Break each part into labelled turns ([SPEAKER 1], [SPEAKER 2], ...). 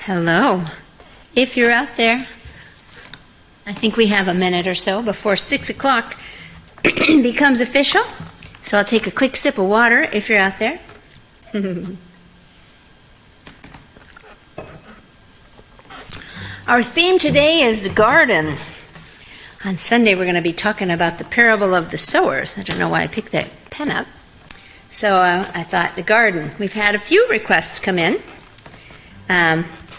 [SPEAKER 1] Hello. If you're out there, I think we have a minute or so before 6 o'clock becomes official. So I'll take a quick sip of water if you're out there. Our theme today is garden. On Sunday we're going to be talking about the parable of the sowers. I don't know why I picked that pen up. So I thought the garden. We've had a few requests come in.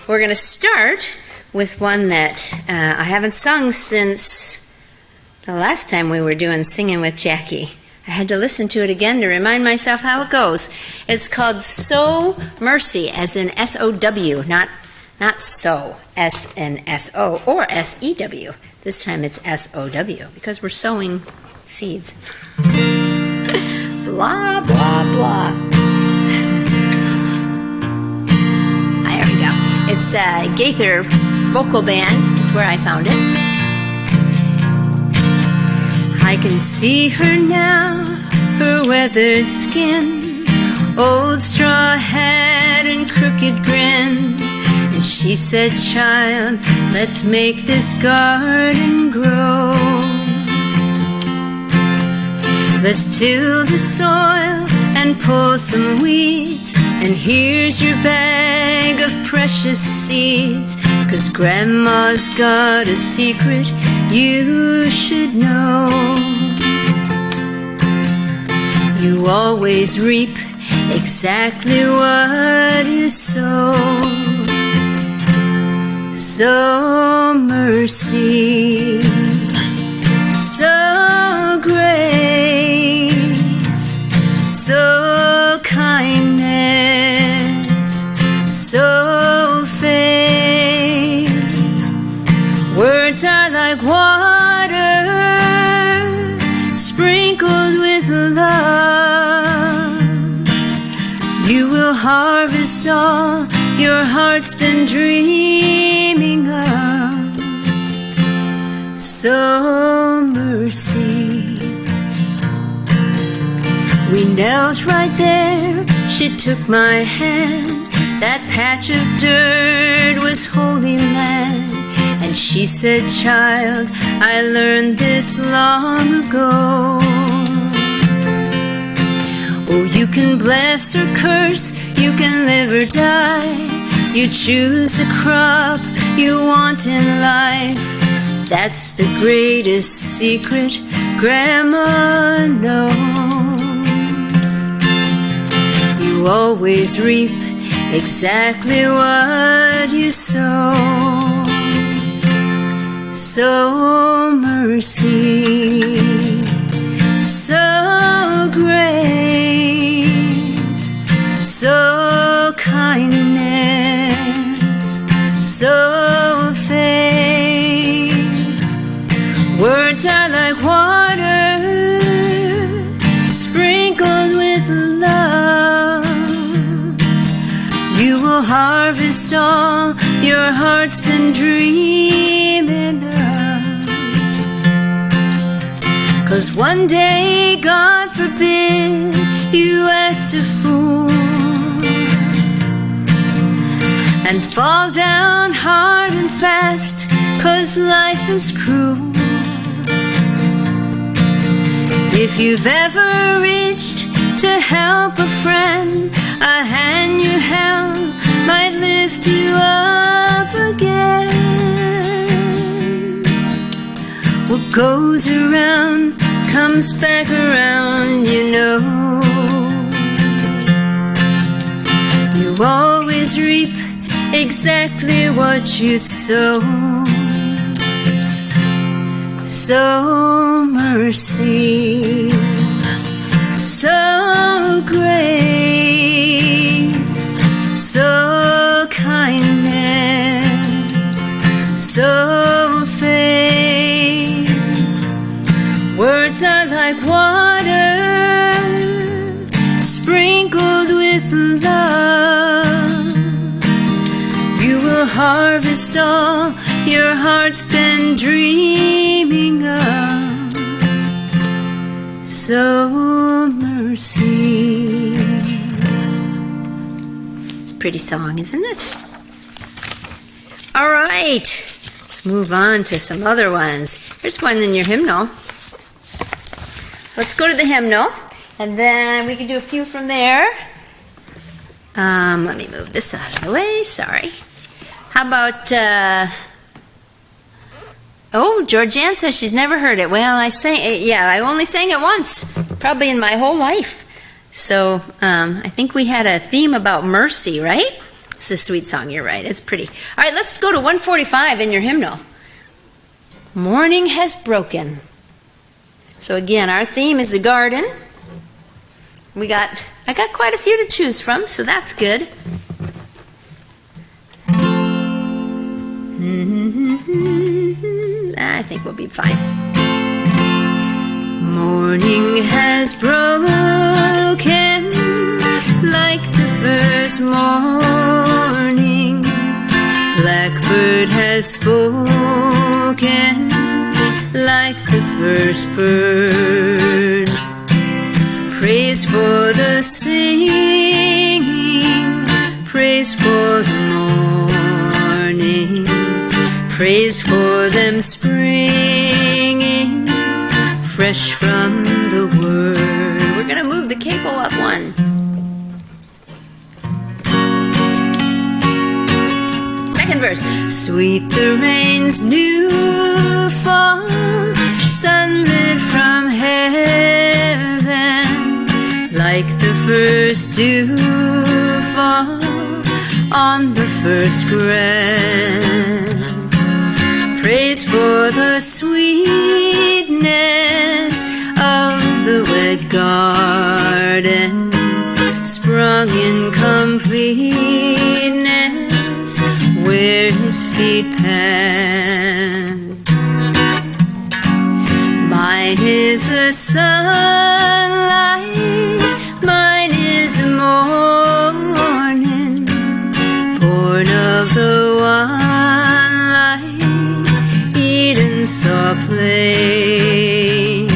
[SPEAKER 1] We're going to start with one that I haven't sung since the last time we were doing Singing with Jackie. I had to listen to it again to remind myself how it goes. It's called Sow Mercy, as in S-O-W, not sow, S-N-S-O, or S-E-W. This time it's S-O-W, because we're sowing seeds. Blah, blah, blah. There we go. It's Gaither Vocal Band is where I found it. I can see her now, her weathered skin, old straw hat and crooked grin. And she said, "Child, let's make this garden grow. Let's till the soil and pull some weeds, and here's your bag of precious seeds, 'cause Grandma's got a secret you should know. You always reap exactly what you sow. Sow mercy, sow grace, sow kindness, sow faith. Words are like water, sprinkled with love. You will harvest all your heart's been dreaming of. Sow mercy." We knelt right there, she took my hand. That patch of dirt was holy land. And she said, "Child, I learned this long ago. Oh, you can bless or curse, you can live or die. You choose the crop you want in life. That's the greatest secret Grandma knows. You always reap exactly what you sow. Sow mercy, sow grace, sow kindness, sow faith. Words are like water, sprinkled with love. You will harvest all your heart's been dreaming of. 'Cause one day, God forbid, you act a fool and fall down hard and fast, 'cause life is cruel. If you've ever reached to help a friend, a hand you held might lift you up again. What goes around comes back around, you know. You always reap exactly what you sow. Sow mercy, sow grace, sow kindness, sow faith. Words are like water, sprinkled with love. You will harvest all your heart's been dreaming of. Sow mercy. It's a pretty song, isn't it? All right, let's move on to some other ones. Here's one in your hymnal. Let's go to the hymnal, and then we can do a few from there. Let me move this out of the way, sorry. How about, Georgianne says she's never heard it. Well, I only sang it once, probably in my whole life. So I think we had a theme about mercy, right? It's a sweet song, you're right, it's pretty. All right, let's go to 145 in your hymnal. Morning has broken. So again, our theme is the garden. I got quite a few to choose from, so that's good. I think we'll be fine. Morning has broken like the first morning. Blackbird has spoken like the first bird. Praise for the singing, praise for the morning, praise for them springing fresh from the word. We're going to move the capo up one. Second verse. Sweet the rain's new fall, sunlit from heaven, like the first dew fall on the first grass. Praise for the sweetness of the wet garden, sprung in completeness where his feet pass. Mine is the sunlight, mine is the morning, born of the one light Eden saw play.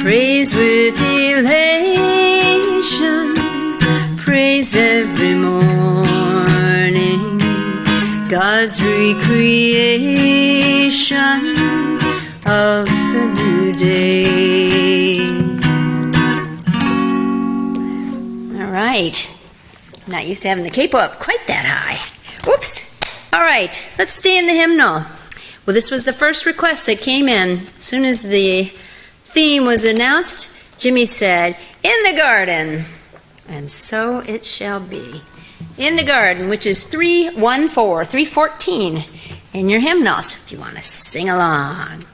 [SPEAKER 1] Praise with elation, praise every morning, God's recreation of the new day. All right. I'm not used to having the capo up quite that high. Oops. All right. Let's stay in the hymnal. Well, this was the first request that came in. As soon as the theme was announced, Jimmy said, "In the garden." And so it shall be. In the garden, which is 314 in your hymnals, if you want to sing along.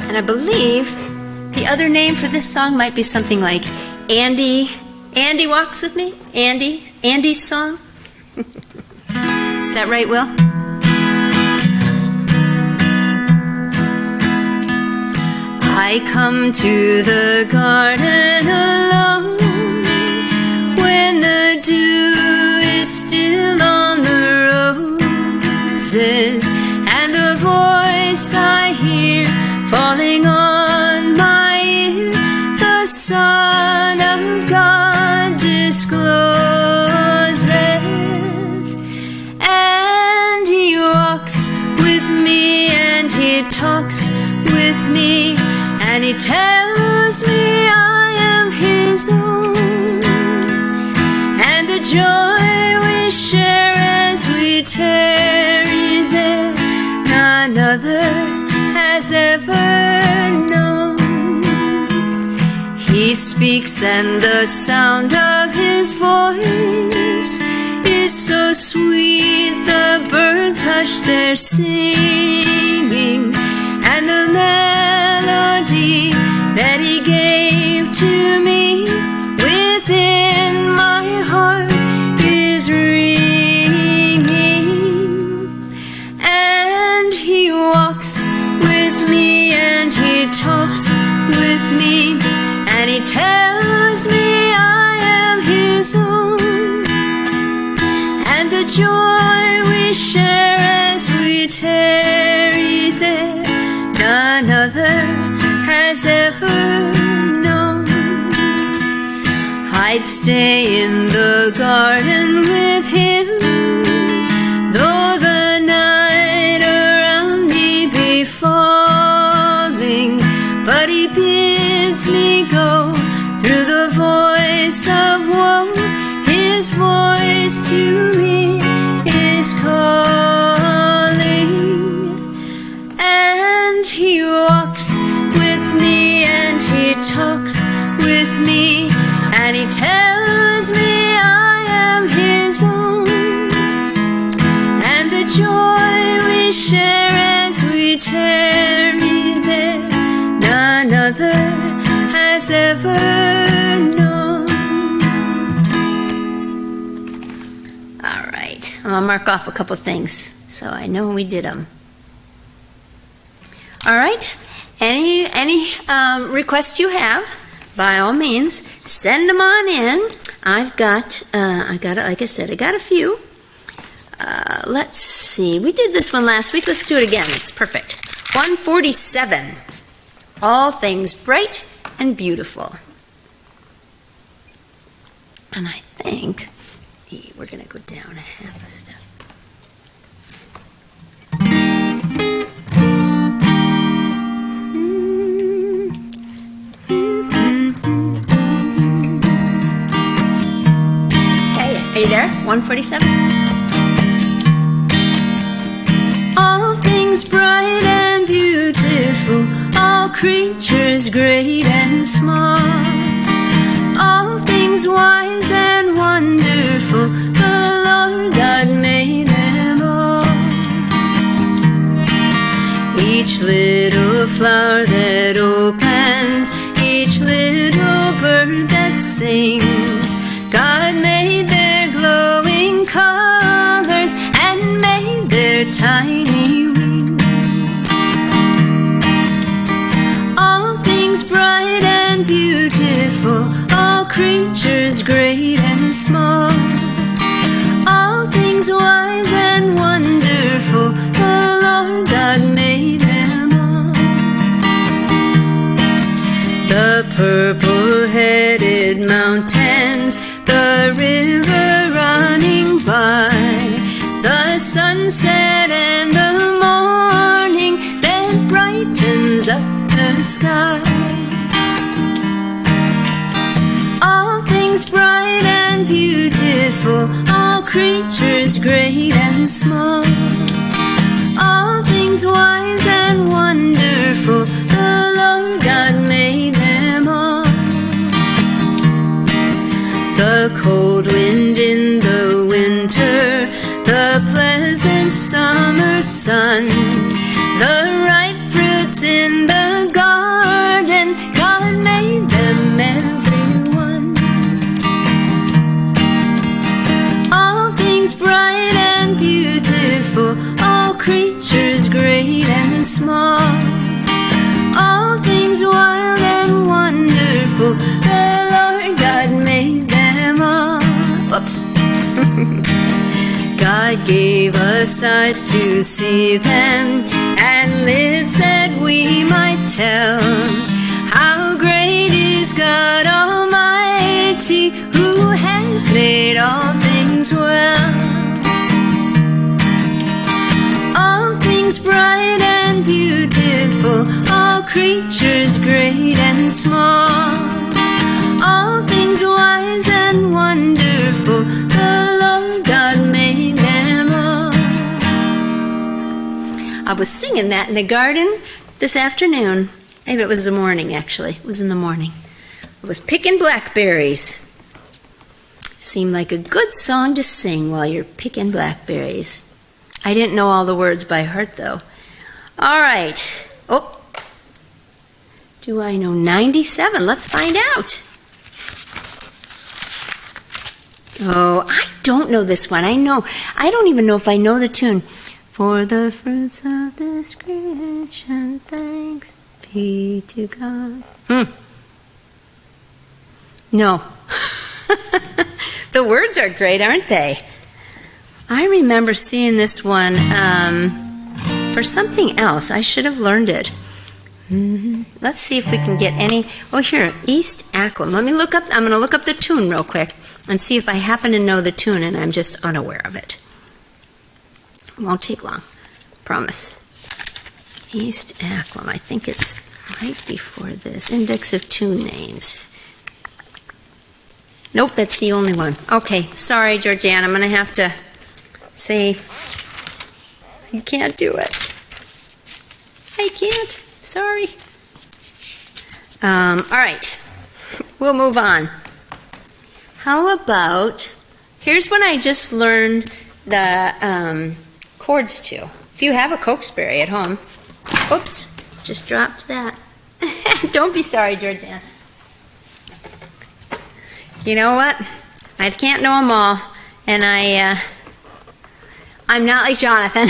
[SPEAKER 1] And I believe the other name for this song might be something like Andy Walks With Me? Andy's song? Is that right, Will? I come to the garden alone when the dew is still on the roses, and the voice I hear falling on my ear, the Son of God discloses, and he walks with me and he talks with me, and he tells me I am his own, and the joy we share as we tarry there, none other has ever known. He speaks and the sound of his voice is so sweet, the birds hush their singing, and the melody that he gave to me within my heart is ringing, and he walks with me and he talks with me, and he tells me I am his own, and the joy we share as we tarry there, none other has ever known. I'd stay in the garden his voice to me is calling, and he walks with me and he talks with me, and he tells me I am his own, and the joy we share as we tarry there, none other has ever known. All right, I'll mark off a couple things so I know we did them. All right, any requests you have, by all means, send them on in. I've got, like I said, I got a few. Let's see, we did this one last week. Let's do it again. It's perfect. 147. All things bright and beautiful. And I think we're going to go down a half a step. Okay, are you there? 147. All things bright and beautiful, all creatures great and small, all things wise and wonderful, the Lord God made them all. Each little flower that opens, each little bird that sings, God made their glowing colors and made their tiny wings. All things bright and beautiful, all creatures great and small, all things wise and wonderful, the Lord God made them all. The purple-headed mountains, the river running by, the sunset and the morning that brightens up the sky. All things bright and beautiful, all creatures great and small, all things wise and wonderful, the Lord God made them all. The cold wind in the winter, the pleasant summer sun, the ripe fruits in the garden, God made them everyone. All things bright and beautiful, all creatures great and small, all things wild and wonderful, the Lord God made them all. Whoops. God gave us eyes to see them and lips that we might tell how great is God Almighty, who has made all things well. All things bright and beautiful, all creatures great and small, all things wise and wonderful, the Lord God made them all. I was singing that in the garden this afternoon. Maybe it was the morning, actually. It was in the morning. I was picking blackberries. Seemed like a good song to sing while you're picking blackberries. I didn't know all the words by heart, though. All right. Oh. Do I know 97? Let's find out. Oh, I don't know this one. I don't even know if I know the tune. For the fruits of this creation, thanks be to God. No. The words are great, aren't they? I remember seeing this one for something else. I should have learned it. Let's see if we can get any. Oh, here, East Acklam. Let me look up. I'm going to look up the tune real quick and see if I happen to know the tune and I'm just unaware of it. It won't take long. Promise. East Acklam. I think it's right before this. Index of tune names. Nope, that's the only one. Okay, sorry, Georgiana. I'm going to have to say you can't do it. I can't. Sorry. All right. We'll move on. How about, here's one I just learned the chords to. If you have a Cokesbury at home. Oops, just dropped that. Don't be sorry, Georgiana. You know what? I can't know them all, and I'm not like Jonathan,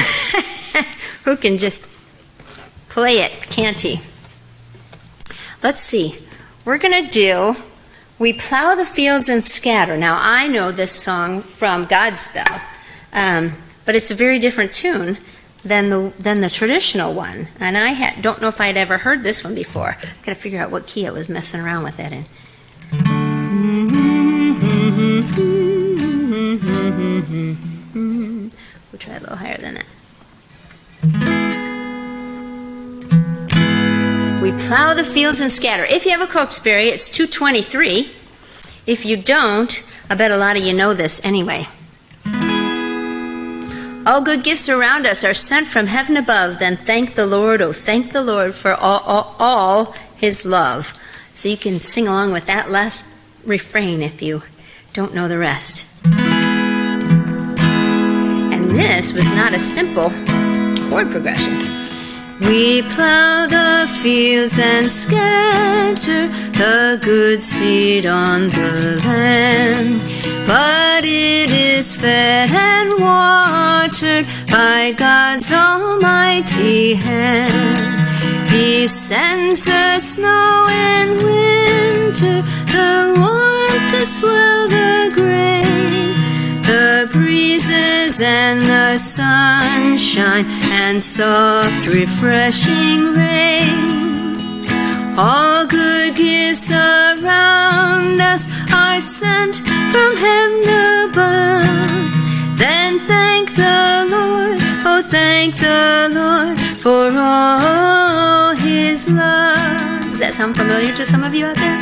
[SPEAKER 1] who can just play it, can't he? Let's see. We're going to do We Plow the Fields and Scatter. Now, I know this song from Godspell, but it's a very different tune than the traditional one. And I don't know if I'd ever heard this one before. I've got to figure out what key I was messing around with it in. We'll try a little higher than that. We plow the fields and scatter. If you have a Cokesbury, it's 223. If you don't, I bet a lot of you know this anyway. All good gifts around us are sent from heaven above. Then thank the Lord, oh thank the Lord for all his love. So you can sing along with that last refrain if you don't know the rest. And this was not a simple chord progression. We plow the fields and scatter the good seed on the land, but it is fed and watered by God's almighty hand. He sends the snow in winter, the warmth to swell the grain, the breezes and the sunshine and soft refreshing rain. All good gifts around us are sent from heaven above. Then thank the Lord, oh thank the Lord for all his love. Does that sound familiar to some of you out there?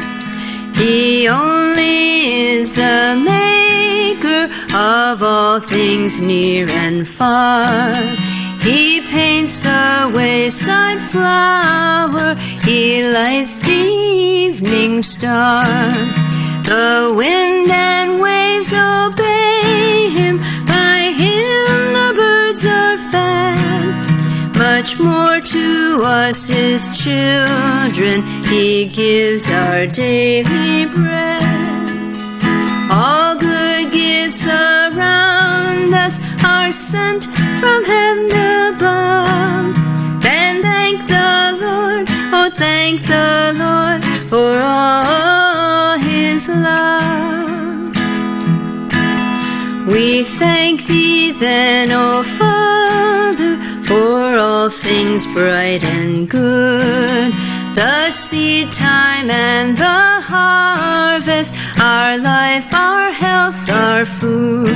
[SPEAKER 1] He only is the maker of all things near and far. He paints the wayside flower, he lights the evening star. The wind and waves obey him, by him the birds are fed. Much more to us his children, he gives our daily bread. All good gifts around us are sent from heaven above. Then thank the Lord, oh thank the Lord for all his love. We thank thee then, O Father, for all things bright and good, the seed time and the harvest, our life, our health, our food.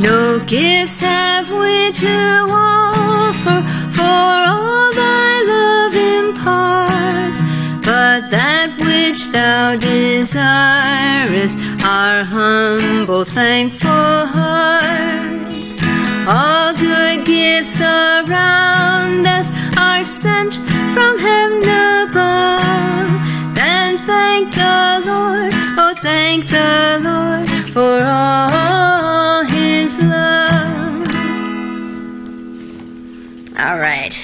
[SPEAKER 1] No gifts have we to offer, for all thy love imparts, but that which thou desirest, our humble thankful hearts. All good gifts around us are sent from heaven above. Then thank the Lord, oh thank the Lord for all his love. All right.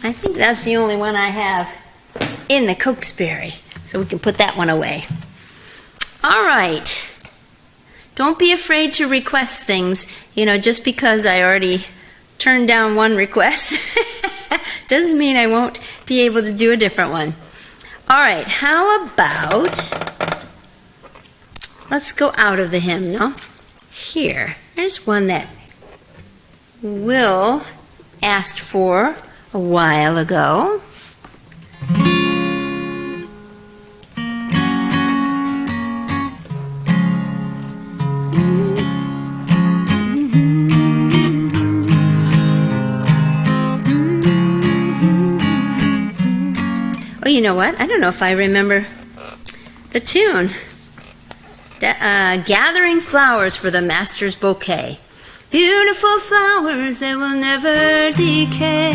[SPEAKER 1] I think that's the only one I have in the Cokesbury, so we can put that one away. All right. Don't be afraid to request things. You know, just because I already turned down one request doesn't mean I won't be able to do a different one. All right, how about, let's go out of the hymnal. Here, there's one that Will asked for a while ago. Oh, you know what? I don't know if I remember the tune. Gathering flowers for the master's bouquet. Beautiful flowers that will never decay.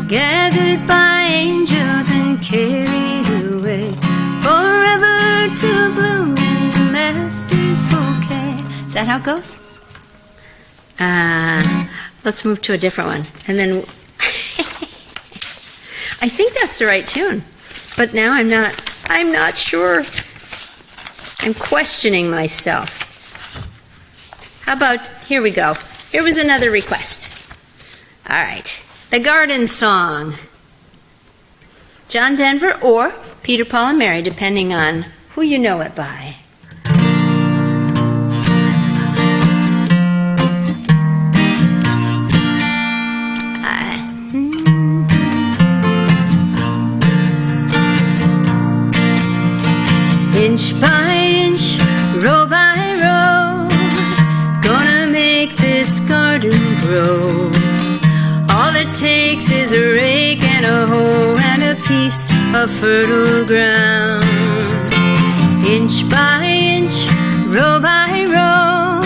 [SPEAKER 1] Gathered by angels and carried away, forever to bloom in the master's bouquet. Is that how it goes? Let's move to a different one. And then I think that's the right tune. But now I'm not sure. I'm questioning myself. How about, here we go. Here was another request. All right. The Garden Song. John Denver or Peter, Paul, and Mary, depending on who you know it by. Inch by inch, row by row, gonna make this garden grow. All it takes is a rake and a hoe and a piece of fertile ground. Inch by inch, row by row,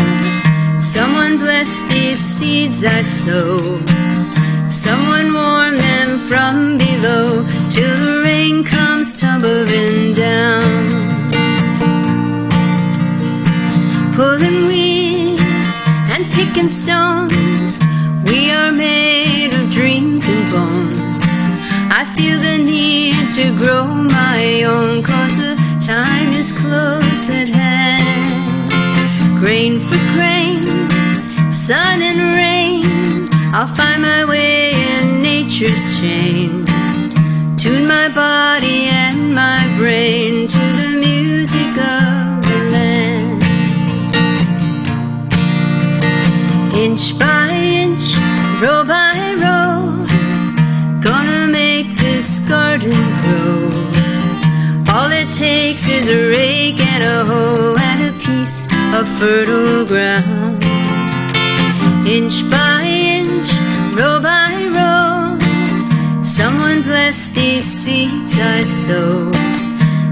[SPEAKER 1] someone bless these seeds I sow. Someone warm them from below till the rain comes tumbling down. Pulling weeds and picking stones, we are made of dreams and bones. I feel the need to grow my own, 'cause the time is close at hand. Grain for grain, sun and rain, I'll find my way in nature's chain. Tune my body and my brain to the music of the land. Inch by inch, row by row, gonna make this garden grow. All it takes is a rake and a hoe and a piece of fertile ground. Inch by inch, row by row, someone bless these seeds I sow.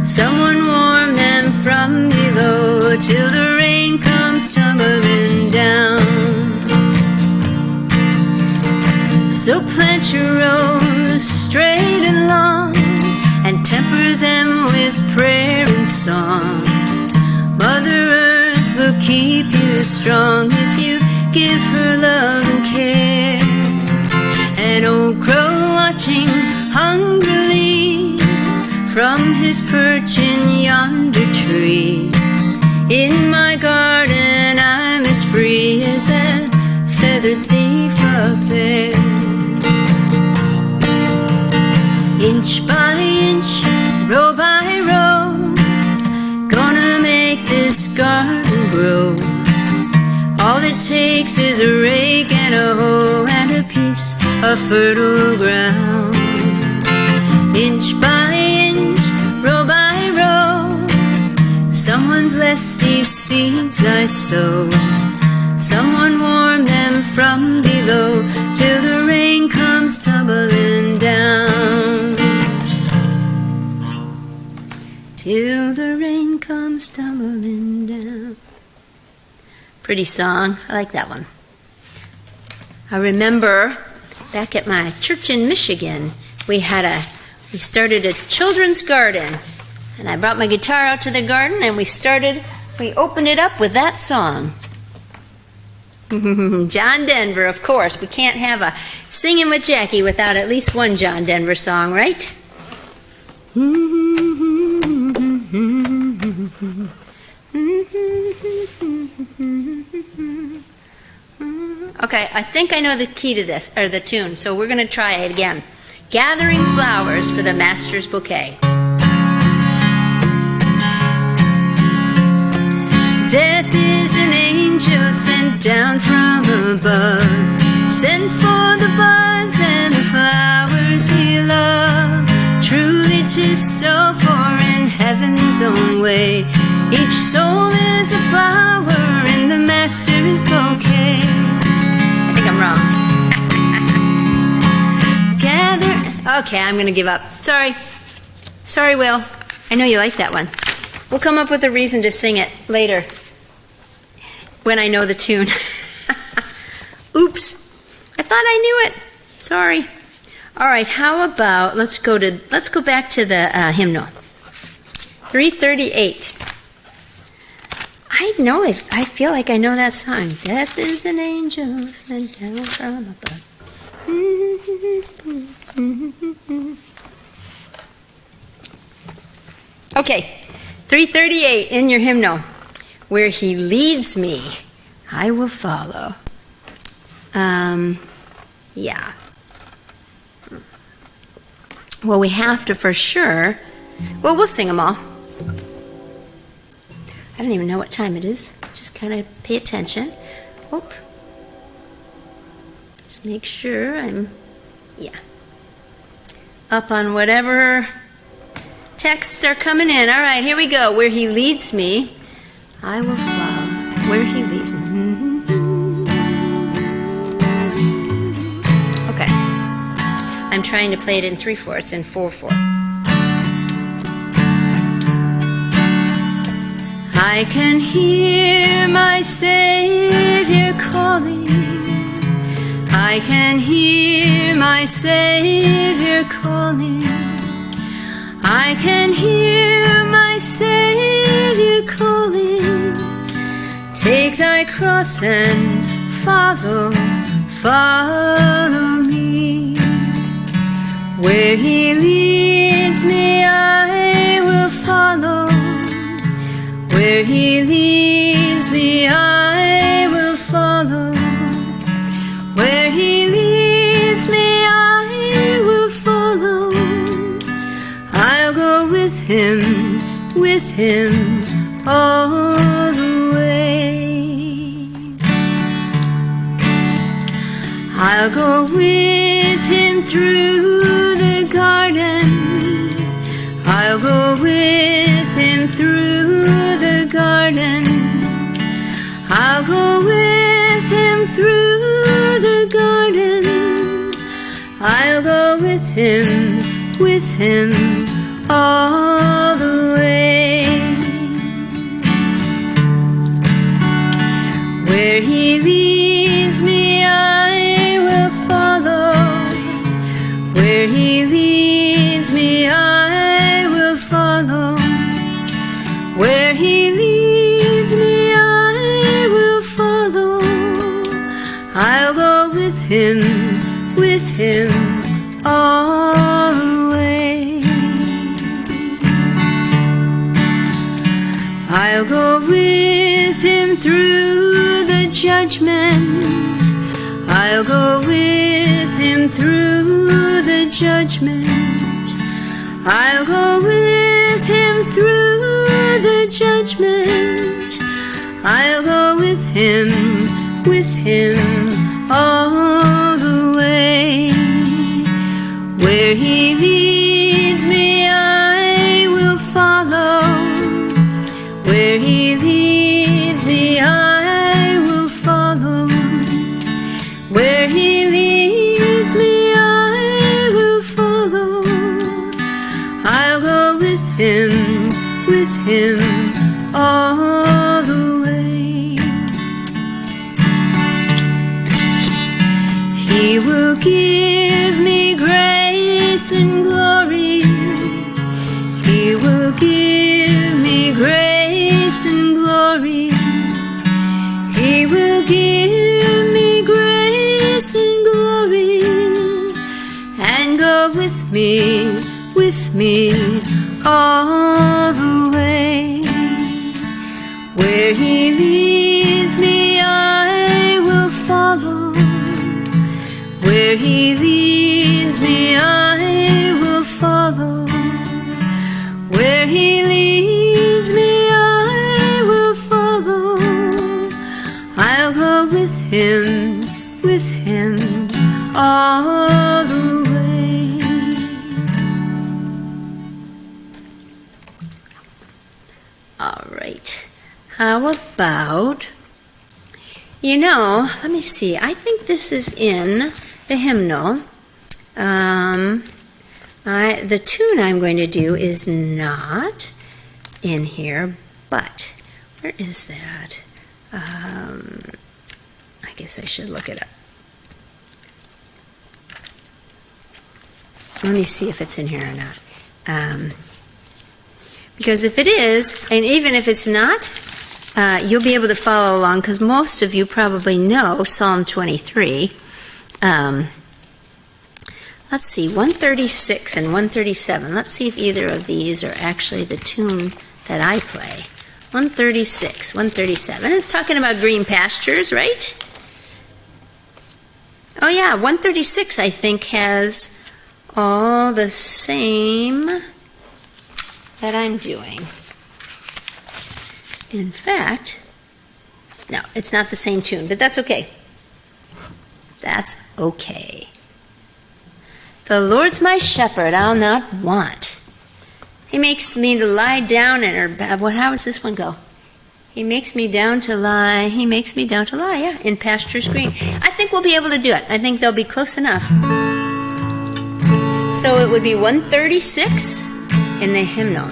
[SPEAKER 1] Someone warm them from below till the rain comes tumbling down. So plant your rows straight and long, and temper them with prayer and song. Mother Earth will keep you strong if you give her love and care. An old crow watching hungrily from his perch in yonder tree. In my garden I'm as free as that feathered thief up there. Inch by inch, row by row, gonna make this garden grow. All it takes is a rake and a hoe and a piece of fertile ground. Inch by inch, row by row, someone bless these seeds I sow. Someone warm them from below till the rain comes tumbling down. Till the rain comes tumbling down. Pretty song. I like that one. I remember back at my church in Michigan, we started a children's garden. And I brought my guitar out to the garden and we opened it up with that song. John Denver, of course. We can't have a Singing with Jackie without at least one John Denver song, right? Okay, I think I know the key to this, or the tune, so we're going to try it again. Gathering flowers for the master's bouquet. Death is an angel sent down from above, sent for the buds and the flowers we love. Truly 'tis so, for in heaven's own way, each soul is a flower in the master's bouquet. I think I'm wrong. Gather. Okay, I'm going to give up. Sorry, Will. I know you like that one. We'll come up with a reason to sing it later when I know the tune. Oops, I thought I knew it. Sorry. All right, how about let's go back to the hymnal. 338. I know it. I feel like I know that song. Death is an angel sent down from above. Okay, 338 in your hymnal. Where he leads me, I will follow. Yeah. Well, we have to for sure. Well, we'll sing them all. I don't even know what time it is. Just kind of pay attention. Oop. Just make sure I'm, up on whatever texts are coming in. All right, here we go. Where he leads me, I will follow. Where he leads me. Okay. I'm trying to play it in 3/4 and 4/4. I can hear my Savior calling. I can hear my Savior calling. I can hear my Savior calling. Take thy cross and follow me. Where he leads me, I will follow. Where he leads me, I will follow. Where he leads me, I will follow. I'll go with him all the way. I'll go with him through the garden. I'll go with him through the garden. I'll go with him through the garden. I'll go with him all the way. Where he leads me, I will follow. Where he leads me, I will follow. Where he leads me, I will follow. I'll go with him all the way. I'll go with him through the judgment. I'll go with him through the judgment. I'll go with him through the judgment. I'll go with him all the way. Where he leads me, I will follow. Where he leads me, I will follow. Where he leads me, I will follow. I'll go with him all the way. He will give me grace and glory. He will give me grace and glory. He will give me grace and glory, and go with me all the way. Where he leads me, I will follow. Where he leads me, I will follow. Where he leads me, I will follow. I'll go with him all the way. All right. How about, let me see. I think this is in the hymnal. The tune I'm going to do is not. in here, but where is that? I guess I should look it up. Let me see if it's in here or not. Because if it is, and even if it's not, you'll be able to follow along, because most of you probably know Psalm 23. Let's see, 136 and 137. Let's see if either of these are actually the tune that I play. 136, 137. It's talking about green pastures, right? Oh yeah, 136 I think has all the same that I'm doing. In fact, no, it's not the same tune, but that's okay. That's okay. The Lord's my shepherd, I'll not want. He makes me to lie down in her bed. How does this one go? He makes me down to lie, yeah, in pastures green. I think we'll be able to do it. I think they'll be close enough. So it would be 136 in the hymnal.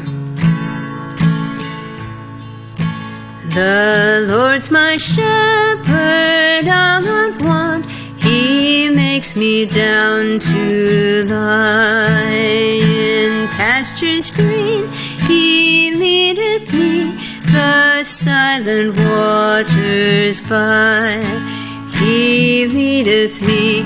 [SPEAKER 1] The Lord's my shepherd, I'll not want. He makes me down to lie in pastures green. He leadeth me the silent waters by. He leadeth me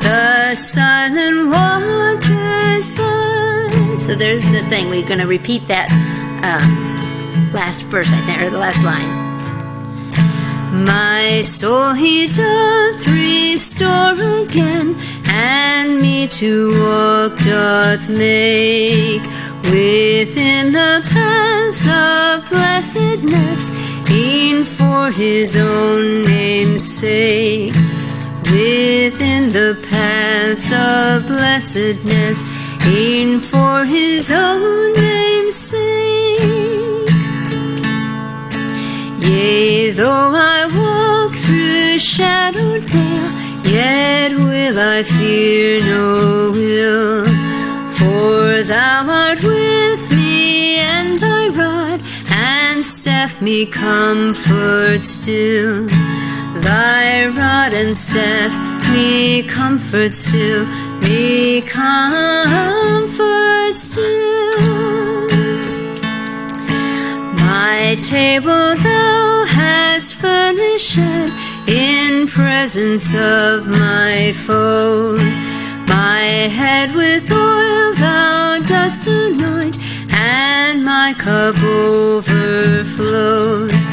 [SPEAKER 1] the silent waters by. So there's the thing. We're going to repeat that last verse, I think, or the last line. My soul he doth restore again, and me to walk doth make within the paths of blessedness, e'en for his own name's sake. Within the paths of blessedness, e'en for his own name's sake. Yea, though I walk through shadowed vale, yet will I fear no ill. For thou art with me, and thy rod and staff me comfort still. Thy rod and staff me comfort still, me comfort still. My table thou hast furnished in presence of my foes. My head with oil thou dost anoint, and my cup overflows.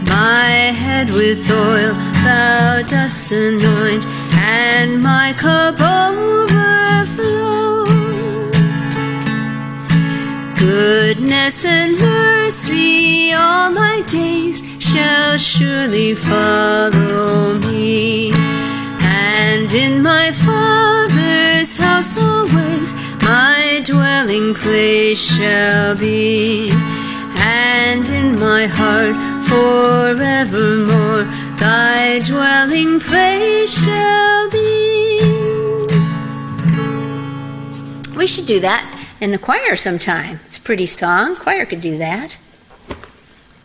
[SPEAKER 1] My head with oil thou dost anoint, and my cup overflows. Goodness and mercy all my days shall surely follow me, and in my Father's house always my dwelling place shall be, and in my heart forevermore thy dwelling place shall be. We should do that in the choir sometime. It's a pretty song. Choir could do that.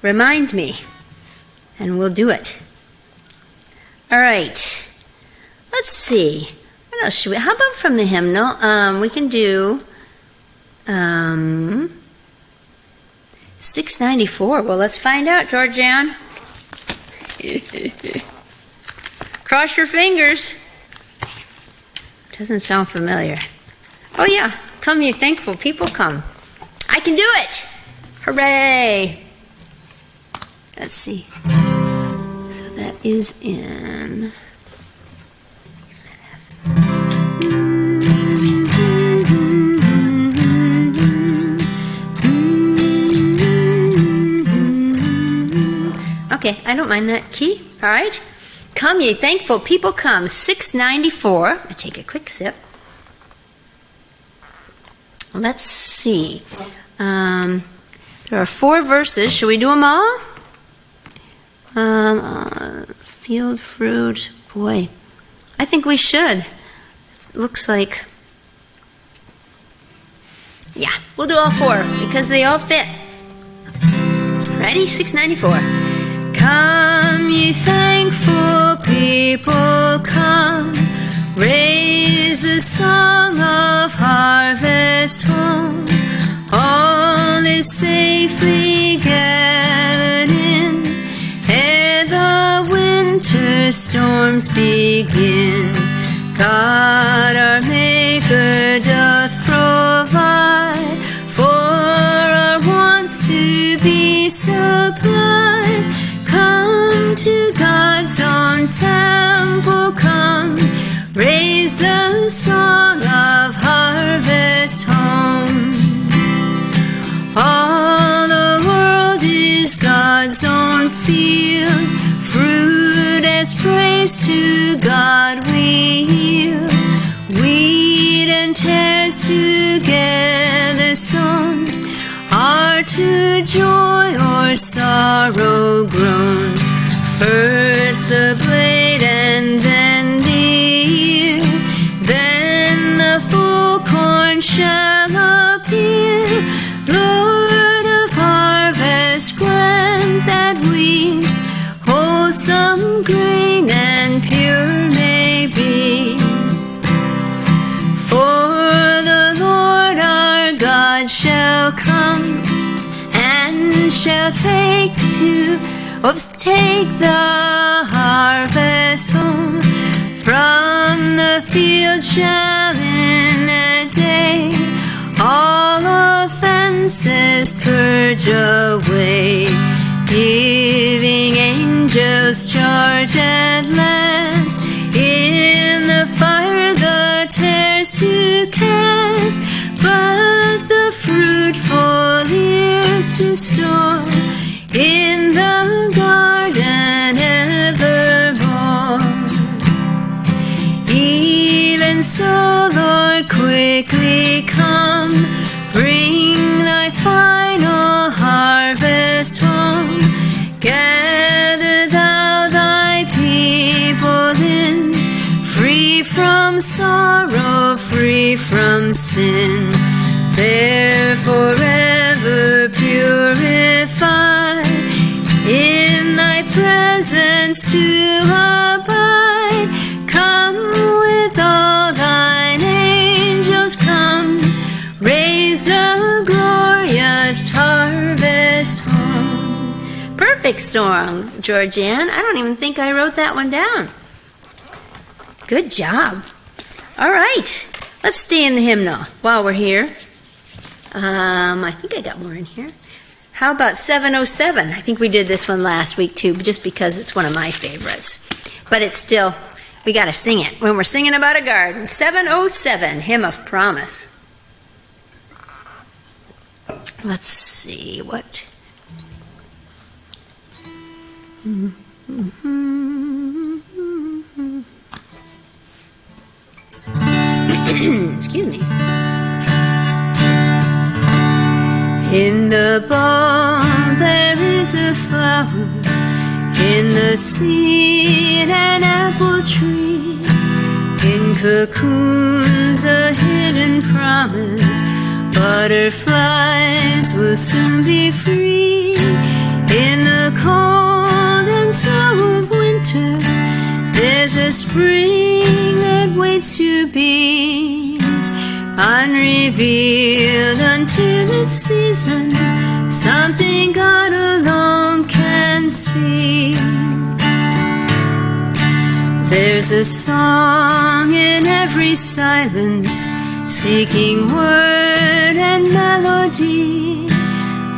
[SPEAKER 1] Remind me, and we'll do it. All right. Let's see. What else should we? How about from the hymnal? We can do 694. Well, let's find out, Georgianne. Cross your fingers. Doesn't sound familiar. Oh yeah, come ye thankful people, come. I can do it. Hooray. Let's see. So that is in... Okay, I don't mind that key. All right. Come ye thankful people, come. 694. I take a quick sip. Let's see. There are 4 verses. Should we do them all? Field fruit. Boy, I think we should. It looks like... Yeah, we'll do all 4 because they all fit. Ready? 694. Come, ye thankful people, come, raise a song of harvest home. All is safely gathered in, ere the winter storms begin. God our Maker doth provide for our wants to be supplied. Come to God's own temple, come, raise the song of harvest home. All the world is God's own field, fruit as praise to God we yield. Wheat and tares together sown are to joy or sorrow grown. First the blade and then the ear, then the full corn shall appear. Lord of harvest, grant that we wholesome grain and pure may be. For the Lord our God shall come and shall take the harvest home. From the field shall in a day all offenses purge away, giving angels charge at last in the fire the tares to cast, but the fruitful ears to store in the garden evermore. Even so, Lord, quickly come, bring thy final harvest home. Gather thou thy people in, free from sorrow, free from sin. They're forever purified, in thy presence to abide. Come with all thine angels, come, raise the glorious harvest home. Perfect song, Georgianne. I don't even think I wrote that one down. Good job. All right, let's stay in the hymnal while we're here. I think I got more in here. How about 707? I think we did this one last week too, just because it's one of my favorites. But it's still, we got to sing it when we're singing about a garden. 707, Hymn of Promise. Let's see what. Excuse me. In the balm there is a flower, in the seed an apple tree, in cocoons a hidden promise, butterflies will soon be free. In the cold and snow of winter, there's a spring that waits to be unrevealed until its season, something God alone can see. There's a song in every silence, seeking word and melody.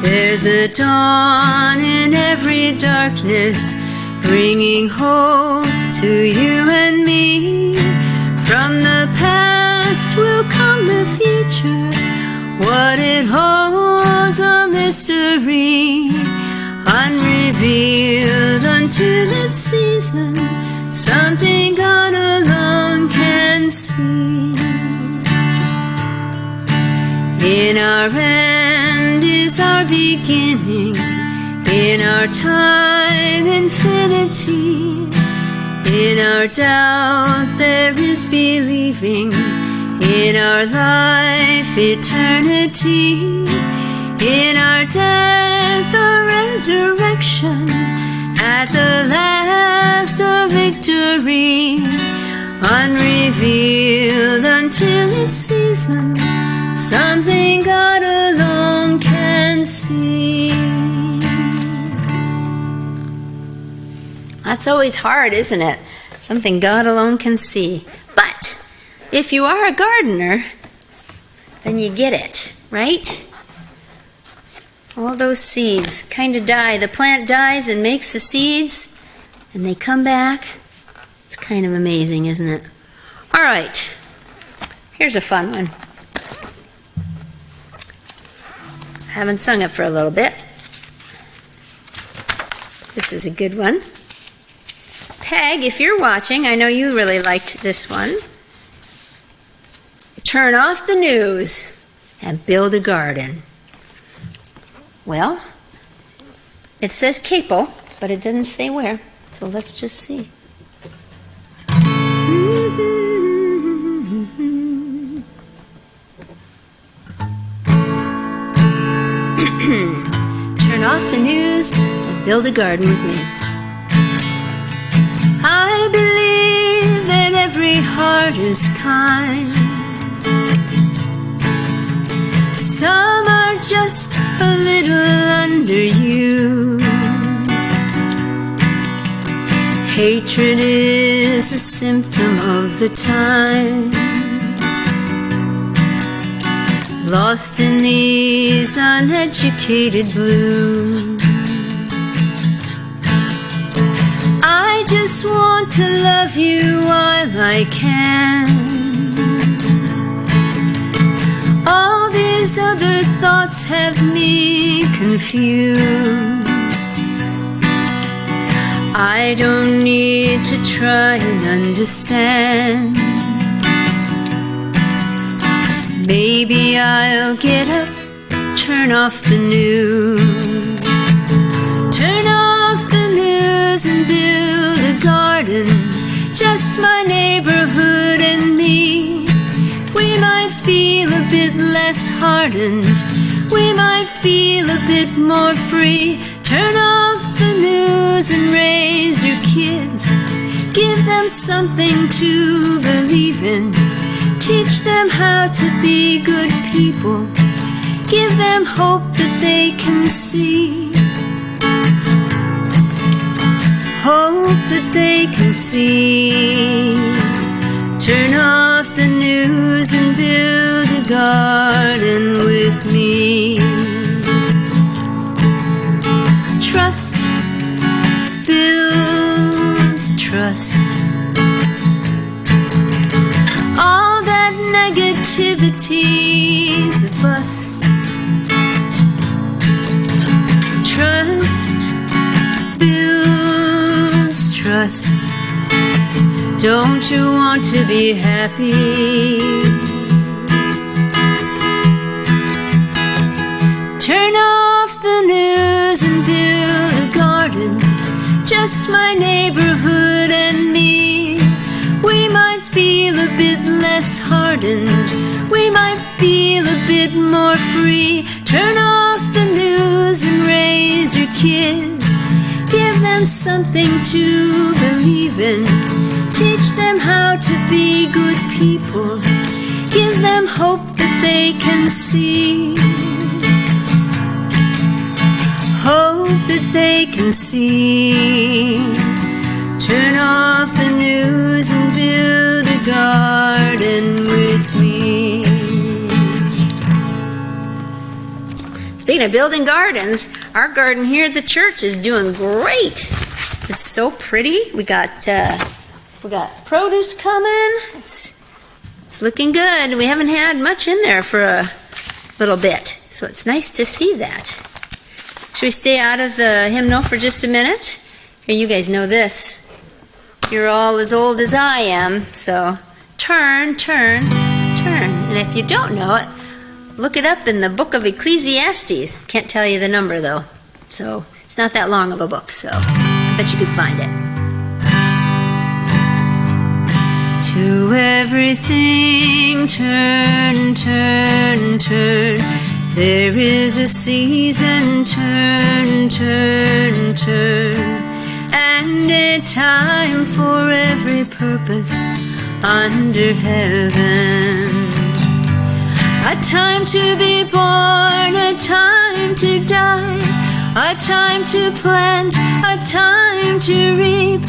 [SPEAKER 1] There's a dawn in every darkness, bringing hope to you and me. From the past will come the future, what it holds a mystery, unrevealed until its season, something God alone can see. In our end is our beginning, in our time infinity. In our doubt there is believing, in our life eternity, in our death a resurrection, at the last a victory, unrevealed until its season, something God alone can see. That's always hard, isn't it? Something God alone can see. But if you are a gardener, then you get it, right? All those seeds kind of die. The plant dies and makes the seeds, and they come back. It's kind of amazing, isn't it? All right, here's a fun one. Haven't sung it for a little bit. This is a good one. Peg, if you're watching, I know you really liked this one. Turn off the news and build a garden. Well, it says capo, but it doesn't say where, so let's just see. Turn off the news and build a garden with me. I believe that every heart is kind. Some are just a little underused. Hatred is a symptom of the times, lost in these uneducated blues. I just want to love you while I can. All these other thoughts have me confused. I don't need to try and understand. Maybe I'll get up, turn off the news. Turn off the news and build a garden, just my neighborhood and me. We might feel a bit less hardened, we might feel a bit more free. Turn off the news and raise your kids. Give them something to believe in. Teach them how to be good people. Give them hope that they can see. Hope that they can see. Turn off the news and build a garden with me. Trust builds trust. All that negativity's a bust. Trust builds trust. Don't you want to be happy? Turn off the news and build a garden, just my neighborhood and me. We might feel a bit less hardened, we might feel a bit more free. Turn off the news and raise your kids. Give them something to believe in. Teach them how to be good people. Give them hope that they can see. Hope that they can see. Turn off the news and build a garden with me. Speaking of building gardens, our garden here at the church is doing great. It's so pretty. We got produce coming. It's looking good. We haven't had much in there for a little bit, so it's nice to see that. Should we stay out of the hymnal for just a minute? Here, you guys know this. You're all as old as I am, so turn, turn, turn. And if you don't know it, look it up in the book of Ecclesiastes. Can't tell you the number, though. So it's not that long of a book, so I bet you could find it. To everything turn, turn, turn. There is a season, turn, turn, turn. And a time for every purpose under heaven. A time to be born, a time to die, a time to plant, a time to reap,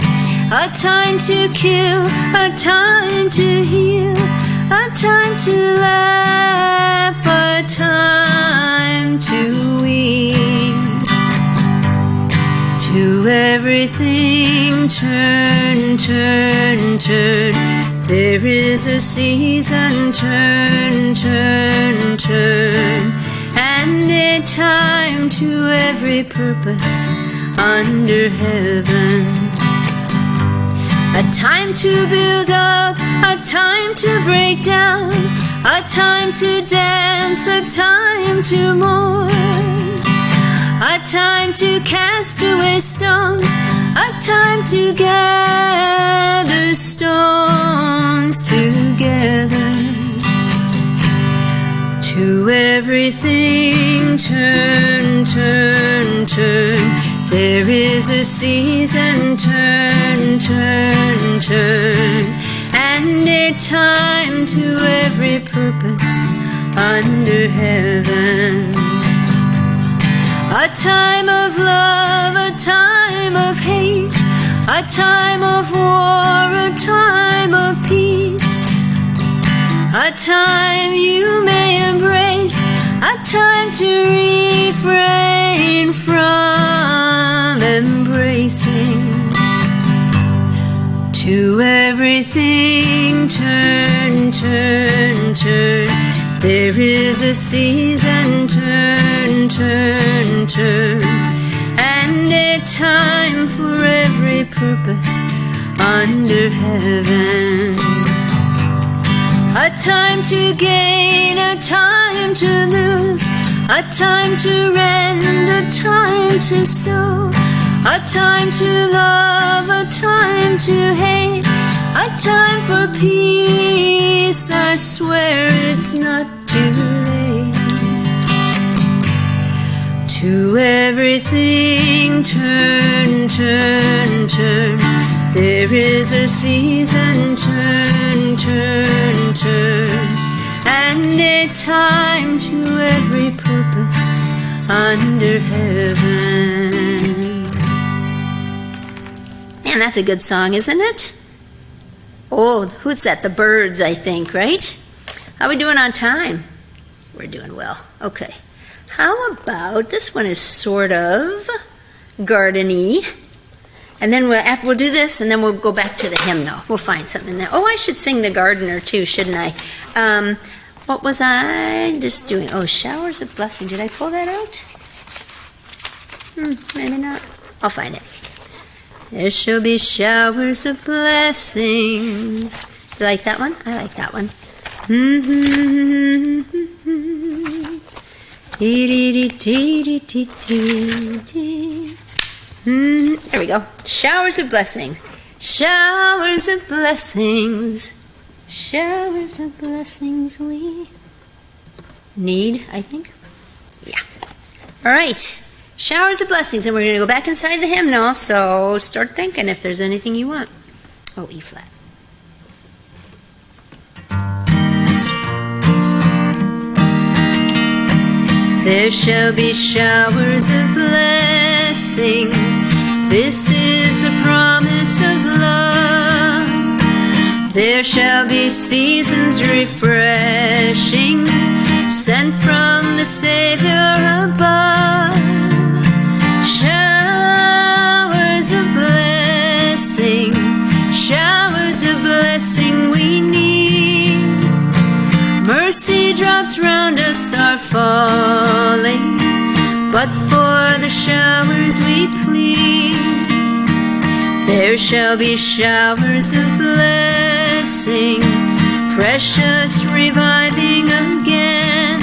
[SPEAKER 1] a time to kill, a time to heal, a time to laugh, a time to weep. To everything turn, turn, turn. There is a season, turn, turn, turn. And a time to every purpose under heaven. A time to build up, a time to break down, a time to dance, a time to mourn, a time to cast away stones, a time to gather stones together. To everything turn, turn, turn. There is a season, turn, turn, turn. And a time to every purpose under heaven. A time of love, a time of hate, a time of war, a time of peace, a time you may embrace, a time to refrain from embracing. To everything turn, turn, turn. There is a season, turn, turn, turn. And a time for every purpose under heaven. A time to gain, a time to lose, a time to rend, a time to sow, a time to love, a time to hate, a time for peace. I swear it's not too late. To everything turn, turn, turn. There is a season, turn, turn, turn. And a time to every purpose under heaven. Man, that's a good song, isn't it? Oh, who's that? The Birds, I think, right? How are we doing on time? We're doing well. Okay. How about, this one is sort of garden-y. And then we'll do this, and then we'll go back to the hymnal. We'll find something there. Oh, I should sing the gardener too, shouldn't I? What was I just doing? Oh, showers of blessing. Did I pull that out? Maybe not. I'll find it. There shall be showers of blessings. You like that one? I like that one. There we go. Showers of blessings. Showers of blessings. Showers of blessings we need, I think. Yeah. All right. Showers of blessings. And we're going to go back inside the hymnal, so start thinking if there's anything you want. Oh, E flat. There shall be showers of blessings. This is the promise of love. There shall be seasons refreshing, sent from the Savior above. Showers of blessing, showers of blessing we need. Mercy drops round us are falling, but for the showers we plead. There shall be showers of blessing, precious reviving again,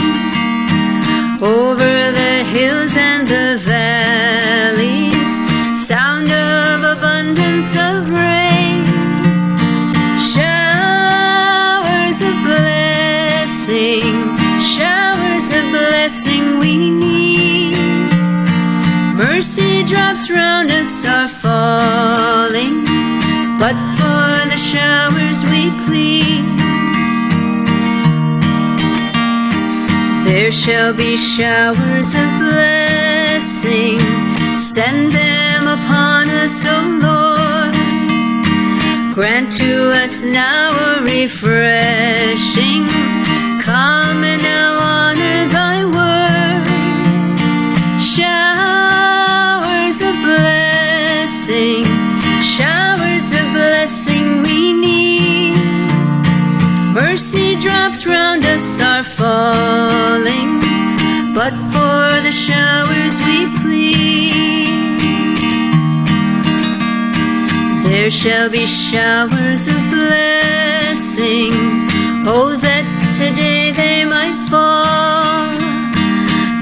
[SPEAKER 1] over the hills and the valleys, sound of abundance of rain. Showers Mercy drops round us are falling, but for the showers we plead. There shall be showers of blessing, send them upon us, O Lord. Grant to us now a refreshing, come and now honor thy word. Showers of blessing, showers of blessing we need. Mercy drops round us are falling, but for the showers we plead. There shall be showers of blessing, oh, that today they might fall.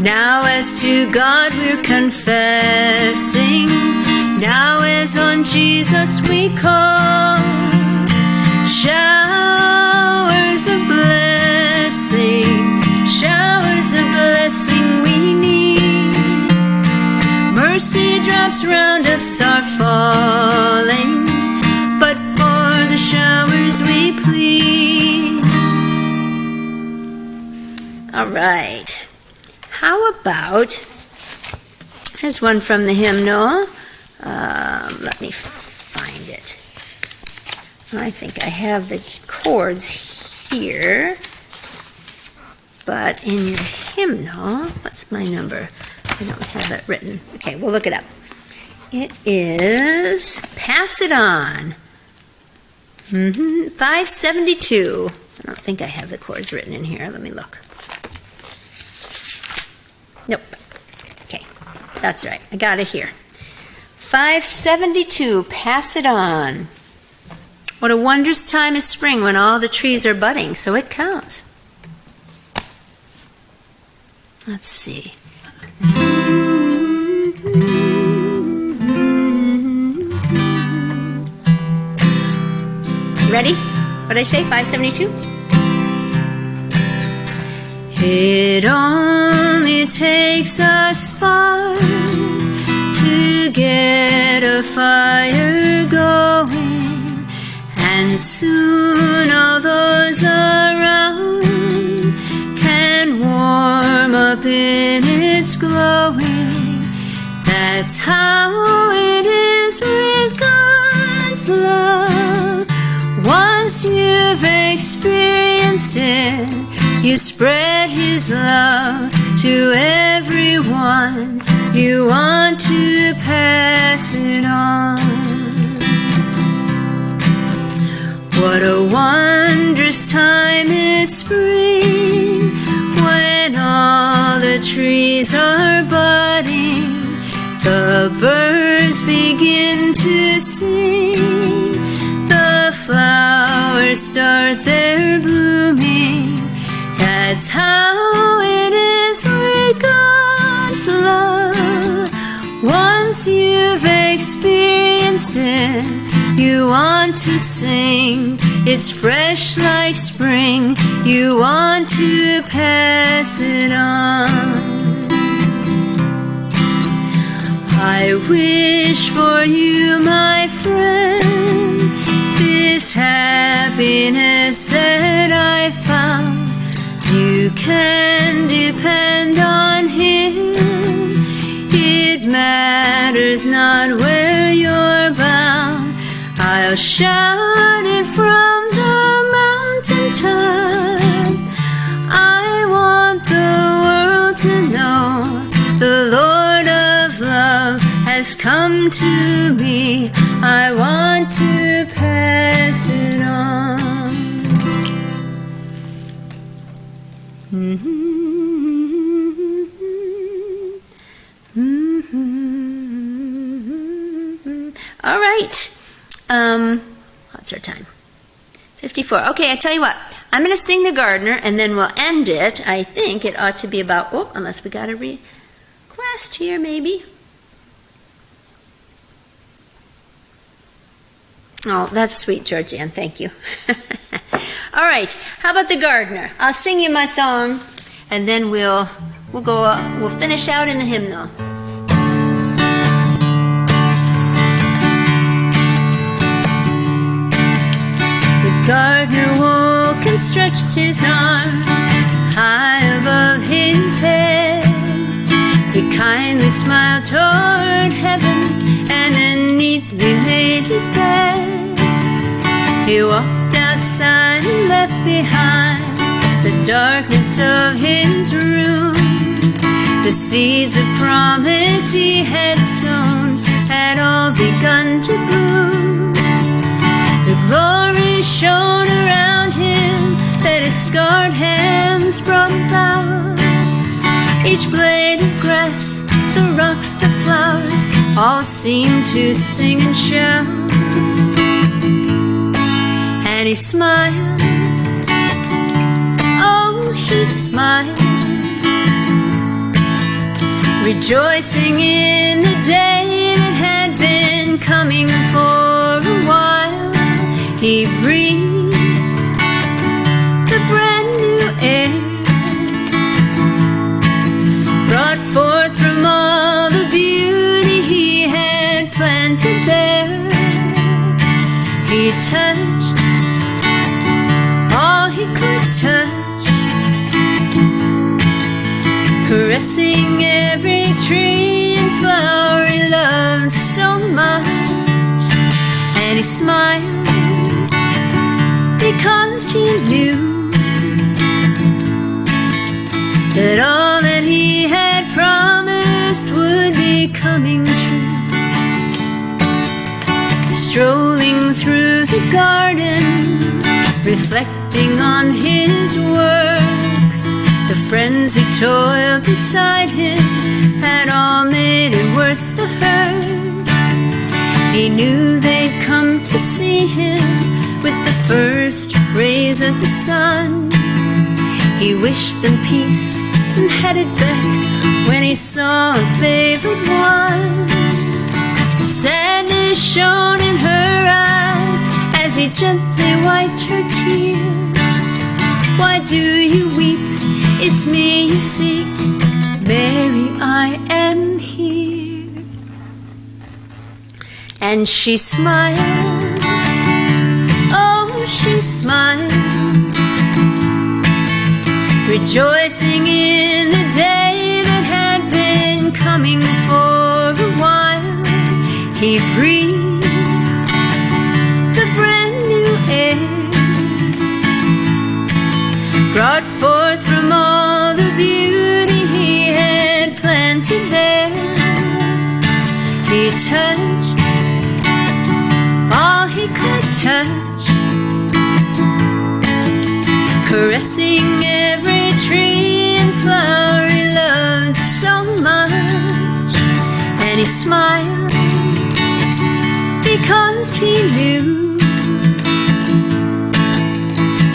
[SPEAKER 1] Now as to God we're confessing, now as on Jesus we call. Showers of blessing, showers of blessing we need. Mercy drops round us are falling, but for the showers we plead. All right. How about, here's one from the hymnal. Let me find it. I think I have the chords here, but in your hymnal, what's my number? I don't have it written. Okay, we'll look it up. It is Pass It On. 572. I don't think I have the chords written in here. Let me look. Nope. Okay, that's right. I got it here. 572, Pass It On. What a wondrous time is spring when all the trees are budding, so it counts. Let's see. Ready? What did I say? 572? It only takes a spark to get a fire going, and soon all those around can warm up in its glowing. That's how it is with God's love. Once you've experienced it, you spread His love to everyone. You want to pass it on. What a wondrous time is spring, when all the trees are budding, the birds begin to sing, the flowers start their blooming. That's how it is with God's love. Once you've experienced it, you want to sing. It's fresh like spring. You want to pass it on. I wish for you, my friend, this happiness that I found. You can depend on Him. It matters not where you're bound. I'll shout it from the mountaintop. I want the world to know the Lord of love has come to me. I want to pass it on. All right. What's our time? 54. Okay, I tell you what. I'm going to sing the gardener, and then we'll end it. I think it ought to be about, unless we got a request here, maybe. Oh, that's sweet, Georgianne. Thank you. All right. How about the gardener? I'll sing you my song, and then we'll finish out in the hymnal. and stretched his arms high above his head. He kindly smiled toward heaven and then neatly made his bed. He walked outside and left behind the darkness of his room. The seeds of promise he had sown had all begun to bloom. The glory shone around him that his scarred hands brought about. Each blade of grass, the rocks, the flowers, all seemed to sing and shout. And he smiled, oh, he smiled, rejoicing in the day that had been coming for a while. He breathed the brand new air, brought forth from all the beauty he had planted there. He touched all he could touch, caressing every tree and flower he loved so much. And he smiled because he knew that all that he had promised would be coming true. Strolling through the garden, reflecting on his work, the friends who toiled beside him had all made it worth the hurt. He knew they'd come to see him with the first rays of the sun. He wished them peace and headed back when he saw a favored one. Sadness shone in her eyes as he gently wiped her tears. Why do you weep? It's me you seek. Mary, I am here. And she smiled, oh, she smiled, rejoicing in the day that had been coming for a while. He breathed the brand new air, brought forth from all the beauty he had planted there. He touched all he could touch, caressing every tree and flower he loved so much. And he smiled because he knew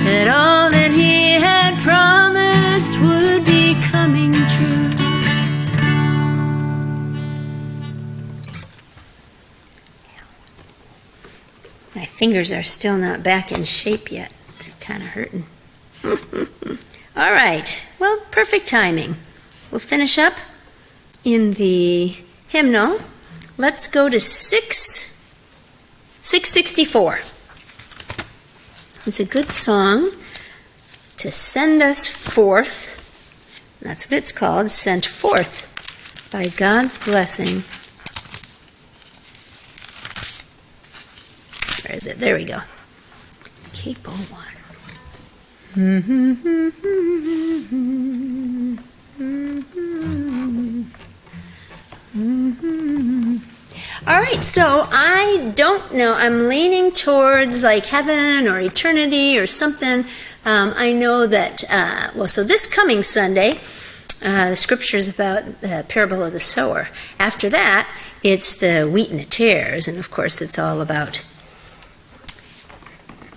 [SPEAKER 1] that all that he had promised would be coming true. My fingers are still not back in shape yet. They're kind of hurting. All right, well, perfect timing. We'll finish up in the hymnal. Let's go to 664. It's a good song to send us forth. That's what it's called, sent forth by God's blessing. Where is it? There we go. Cape O Water. All right, so I don't know. I'm leaning towards like heaven or eternity or something. I know that, so this coming Sunday, the scripture's about the parable of the sower. After that, it's the wheat and the tares, and of course it's all about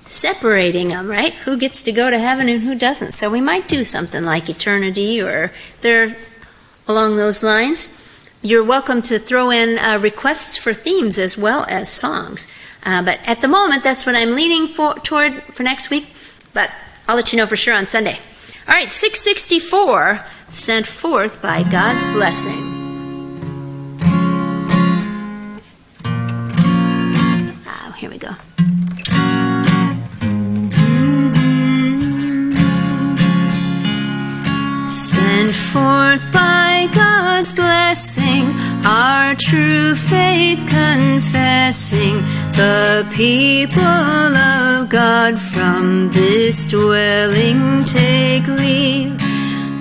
[SPEAKER 1] separating them, right? Who gets to go to heaven and who doesn't. So we might do something like eternity or there along those lines. You're welcome to throw in requests for themes as well as songs. But at the moment, that's what I'm leaning toward for next week. But I'll let you know for sure on Sunday. All right, 664, sent forth by God's blessing. Oh, here we go. our true faith confessing, the people of God from this dwelling take leave.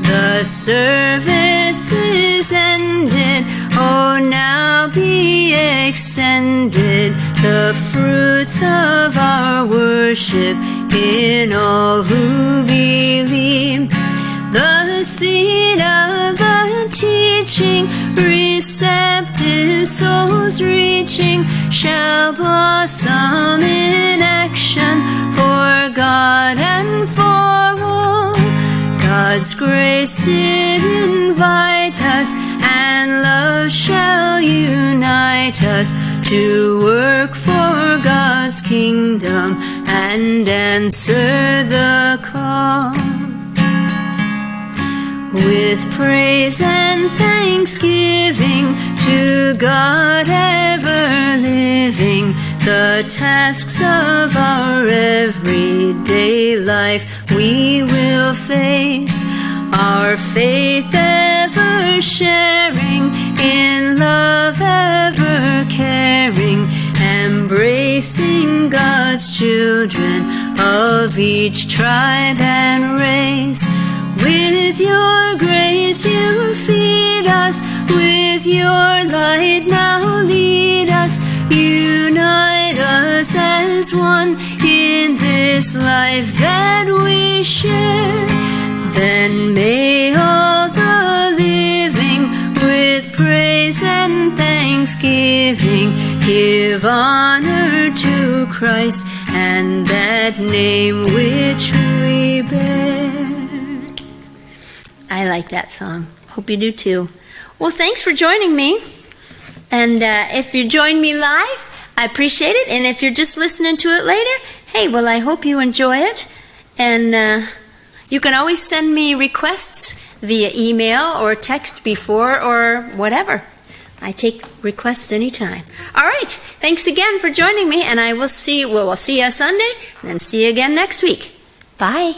[SPEAKER 1] The service is ended, oh now be extended the fruits of our worship in all who believe. The seed of the teaching, receptive souls reaching, shall blossom in action for God and for all. God's grace did invite us, and love shall unite us to work for God's kingdom and answer the call. With praise and thanksgiving to God ever living, the tasks of our everyday life we will face, our faith ever sharing, in love ever caring, embracing God's children of each tribe and race. With your grace you feed us, with your light now lead us, unite us as one in this life that we share. Then may all the living with praise and thanksgiving give honor to Christ and that name which we bear. I like that song. Hope you do too. Well, thanks for joining me. And if you join me live, I appreciate it. And if you're just listening to it later, hey, well, I hope you enjoy it. And you can always send me requests via email or text before or whatever. I take requests anytime. All right. Thanks again for joining me. And I will see, we'll see you Sunday and then see you again next week. Bye.